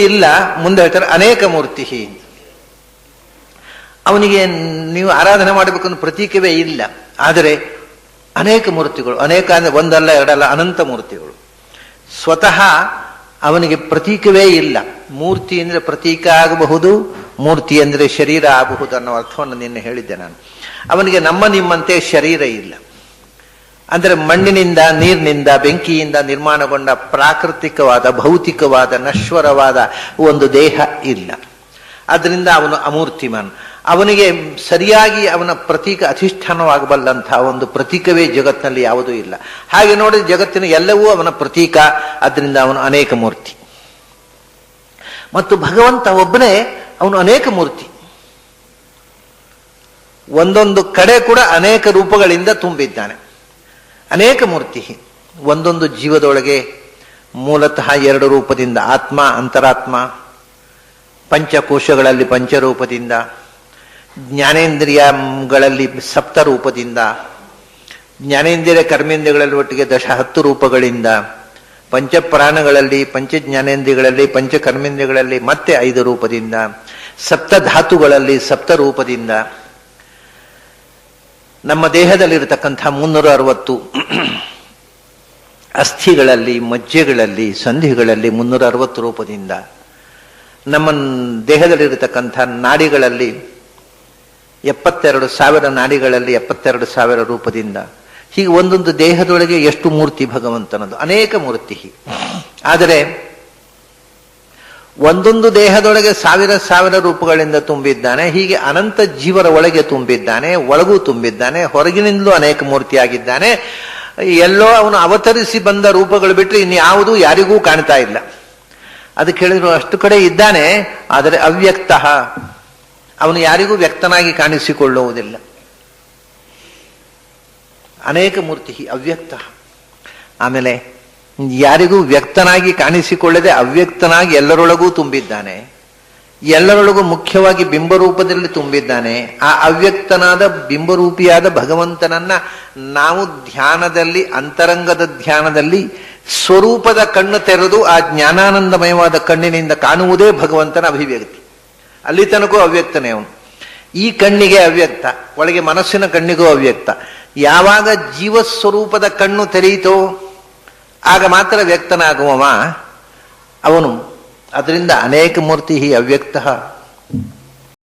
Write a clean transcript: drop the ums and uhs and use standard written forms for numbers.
ಇಲ್ಲ. ಮುಂದೆ ಹೇಳ್ತಾರೆ ಅನೇಕ ಮೂರ್ತಿ. ಅವನಿಗೆ ನೀವು ಆರಾಧನೆ ಮಾಡಬೇಕನ್ನೋ ಪ್ರತೀಕವೇ ಇಲ್ಲ. ಆದರೆ ಅನೇಕ ಮೂರ್ತಿಗಳು, ಅನೇಕ ಅಂದರೆ ಒಂದಲ್ಲ ಎರಡಲ್ಲ, ಅನಂತ ಮೂರ್ತಿಗಳು. ಸ್ವತಃ ಅವನಿಗೆ ಪ್ರತೀಕವೇ ಇಲ್ಲ. ಮೂರ್ತಿ ಅಂದರೆ ಪ್ರತೀಕ ಆಗಬಹುದು, ಮೂರ್ತಿ ಅಂದರೆ ಶರೀರ ಆಗಬಹುದು ಅನ್ನೋ ಅರ್ಥವನ್ನು ನಿನ್ನೆ ಹೇಳಿದ್ದೆ ನಾನು. ಅವನಿಗೆ ನಮ್ಮ ನಿಮ್ಮಂತೆ ಶರೀರ ಇಲ್ಲ. ಅಂದರೆ ಮಣ್ಣಿನಿಂದ, ನೀರಿನಿಂದ, ಬೆಂಕಿಯಿಂದ ನಿರ್ಮಾಣಗೊಂಡ ಪ್ರಾಕೃತಿಕವಾದ, ಭೌತಿಕವಾದ, ನಶ್ವರವಾದ ಒಂದು ದೇಹ ಇಲ್ಲ. ಅದರಿಂದ ಅವನು ಅಮೂರ್ತಿಮಾನ್. ಅವನಿಗೆ ಸರಿಯಾಗಿ ಅವನ ಪ್ರತೀಕ ಅಧಿಷ್ಠಾನವಾಗಬಲ್ಲಂತಹ ಒಂದು ಪ್ರತೀಕವೇ ಜಗತ್ತಿನಲ್ಲಿ ಯಾವುದೂ ಇಲ್ಲ. ಹಾಗೆ ನೋಡಿದ ಜಗತ್ತಿನ ಎಲ್ಲವೂ ಅವನ ಪ್ರತೀಕ. ಅದರಿಂದ ಅವನು ಅನೇಕ ಮೂರ್ತಿ. ಮತ್ತು ಭಗವಂತ ಒಬ್ಬನೇ, ಅವನು ಅನೇಕ ಮೂರ್ತಿ. ಒಂದೊಂದು ಕಡೆ ಕೂಡ ಅನೇಕ ರೂಪಗಳಿಂದ ತುಂಬಿದ್ದಾನೆ. ಅನೇಕ ಮೂರ್ತಿ. ಒಂದೊಂದು ಜೀವದೊಳಗೆ ಮೂಲತಃ ಎರಡು ರೂಪದಿಂದ, ಆತ್ಮ, ಅಂತರಾತ್ಮ, ಪಂಚಕೋಶಗಳಲ್ಲಿ ಪಂಚರೂಪದಿಂದ, ಜ್ಞಾನೇಂದ್ರಿಯಗಳಲ್ಲಿ ಸಪ್ತರೂಪದಿಂದ, ಜ್ಞಾನೇಂದ್ರಿಯ ಕರ್ಮೇಂದ್ರಿಯಗಳಲ್ಲಿ ಒಟ್ಟಿಗೆ 10 ರೂಪಗಳಿಂದ, ಪಂಚಪ್ರಾಣಗಳಲ್ಲಿ, ಪಂಚಜ್ಞಾನೇಂದ್ರಿಯಗಳಲ್ಲಿ, ಪಂಚಕರ್ಮೇಂದ್ರಿಯಗಳಲ್ಲಿ ಮತ್ತೆ 5 ರೂಪದಿಂದ, ಸಪ್ತಧಾತುಗಳಲ್ಲಿ 7 ರೂಪದಿಂದ, ನಮ್ಮ ದೇಹದಲ್ಲಿರತಕ್ಕಂಥ 360 ಅಸ್ಥಿಗಳಲ್ಲಿ, ಮಜ್ಜೆಗಳಲ್ಲಿ, ಸಂಧಿಗಳಲ್ಲಿ 360 ರೂಪದಿಂದ, ನಮ್ಮ ದೇಹದಲ್ಲಿರತಕ್ಕಂಥ ನಾಡಿಗಳಲ್ಲಿ 72,000 ನಾಡಿಗಳಲ್ಲಿ 72,000 ರೂಪದಿಂದ, ಹೀಗೆ ಒಂದೊಂದು ದೇಹದೊಳಗೆ ಎಷ್ಟು ಮೂರ್ತಿ ಭಗವಂತನದು, ಅನೇಕ ಮೂರ್ತಿ. ಆದರೆ ಒಂದೊಂದು ದೇಹದೊಳಗೆ 1,000 ರೂಪಗಳಿಂದ ತುಂಬಿದ್ದಾನೆ. ಹೀಗೆ ಅನಂತ ಜೀವರ ಒಳಗೆ ತುಂಬಿದ್ದಾನೆ, ಒಳಗೂ ತುಂಬಿದ್ದಾನೆ, ಹೊರಗಿನಿಂದಲೂ ಅನೇಕ ಮೂರ್ತಿಯಾಗಿದ್ದಾನೆ. ಎಲ್ಲೋ ಅವನು ಅವತರಿಸಿ ಬಂದ ರೂಪಗಳು ಬಿಟ್ಟರೆ ಇನ್ಯಾವುದೂ ಯಾರಿಗೂ ಕಾಣ್ತಾ ಇಲ್ಲ. ಅದಕ್ಕೆ ಹೇಳಿದ್ರು ಅಷ್ಟು ಕಡೆ ಇದ್ದಾನೆ, ಆದರೆ ಅವ್ಯಕ್ತ. ಅವನು ಯಾರಿಗೂ ವ್ಯಕ್ತನಾಗಿ ಕಾಣಿಸಿಕೊಳ್ಳುವುದಿಲ್ಲ. ಅನೇಕ ಮೂರ್ತಿ ಅವ್ಯಕ್ತ. ಆಮೇಲೆ ಯಾರಿಗೂ ವ್ಯಕ್ತನಾಗಿ ಕಾಣಿಸಿಕೊಳ್ಳದೆ ಅವ್ಯಕ್ತನಾಗಿ ಎಲ್ಲರೊಳಗೂ ತುಂಬಿದ್ದಾನೆ. ಎಲ್ಲರೊಳಗೂ ಮುಖ್ಯವಾಗಿ ಬಿಂಬರೂಪದಲ್ಲಿ ತುಂಬಿದ್ದಾನೆ. ಆ ಅವ್ಯಕ್ತನಾದ ಬಿಂಬರೂಪಿಯಾದ ಭಗವಂತನನ್ನ ನಾವು ಧ್ಯಾನದಲ್ಲಿ, ಅಂತರಂಗದ ಧ್ಯಾನದಲ್ಲಿ ಸ್ವರೂಪದ ಕಣ್ಣು ತೆರೆದು ಆ ಜ್ಞಾನಾನಂದಮಯವಾದ ಕಣ್ಣಿನಿಂದ ಕಾಣುವುದೇ ಭಗವಂತನ ಅಭಿವ್ಯಕ್ತಿ. ಅಲ್ಲಿ ತನಕೂ ಅವ್ಯಕ್ತನೇ ಅವನು. ಈ ಕಣ್ಣಿಗೆ ಅವ್ಯಕ್ತ, ಒಳಗೆ ಮನಸ್ಸಿನ ಕಣ್ಣಿಗೂ ಅವ್ಯಕ್ತ. ಯಾವಾಗ ಜೀವಸ್ವರೂಪದ ಕಣ್ಣು ತೆರೆಯಿತೋ ಆಗ ಮಾತ್ರ ವ್ಯಕ್ತನಾಗುವವ ಅವನು. ಅದರಿಂದ ಅನೇಕ ಮೂರ್ತಿ ಅವ್ಯಕ್ತ.